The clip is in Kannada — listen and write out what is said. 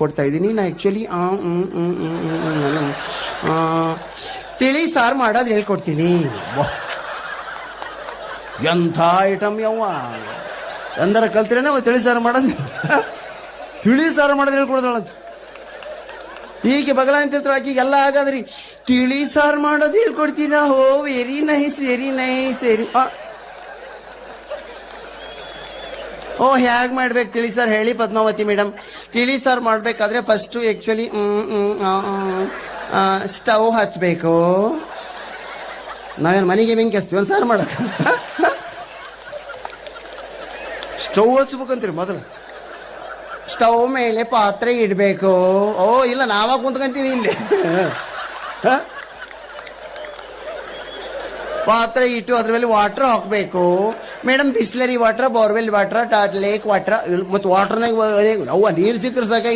ಕೊಡ್ತಾ ಇದ್ದೀನಿ ನಾ ಆಕ್ಚುಲಿ ತಿಳಿ ಸಾರು ಮಾಡೋದು ಹೇಳ್ಕೊಡ್ತೀನಿ. ಎಂಥ ಐಟಮ್ ಯವ್ವ, ಎಂದರ ಕಲ್ತಿರೇನೆ ತಿಳಿ ಸಾರು ಮಾಡೋದು. ತಿಳಿ ಸಾರು ಮಾಡೋದು ಹೇಳ್ಕೊಡ್ತಾಳಂತ. ಹೀಗೆ ಬಗಲ ನಿಂತಿರ್ತಾಳೆ ಆಕಿಗೆ ಎಲ್ಲ ಹಾಗಾದ್ರಿ ತಿಳಿ ಸಾರು ಮಾಡೋದು ಹೇಳ್ಕೊಡ್ತೀನ. ಹೋ very nice very nice very. ಓ ಹ್ಯಾಗ್ ಮಾಡ್ಬೇಕು ತಿಳಿ ಸಾರು ಹೇಳಿ ಪದ್ಮಾವತಿ ಮೇಡಮ್. ತಿಳಿ ಸಾರು ಮಾಡ್ಬೇಕಾದ್ರೆ ಫಸ್ಟ್ ಆಕ್ಚುಲಿ ಸ್ಟವ್ ಹಚ್ಬೇಕು. ನಾವೇನು ಮನೆಗೆ ಬೆಂಕಿ ಹಚ್ತೀವಿ ಒಂದು ಸಾರು ಮಾಡಕ್. ಸ್ಟವ್ ಹಚ್ಬೇಕಂತೀರಿ ಮೊದಲು. ಸ್ಟವ್ ಮೇಲೆ ಪಾತ್ರೆ ಇಡಬೇಕು. ಓ ಇಲ್ಲ ನಾವಾಗ ಕುಂತ್ಕೊಂತೀವಿ ಇಲ್ಲಿ. ಪಾತ್ರೆ ಇಟ್ಟು ಅದ್ರ ಮೇಲೆ ವಾಟರ್ ಹಾಕ್ಬೇಕು madam. Bisleri water, borewell water, lake water, ಮತ್ತು ವಾಟರ್ನಾಗ ಅವ್ವ ನೀರು ಸಿಕ್ಕರೆ ಸಾಕಾಗಿ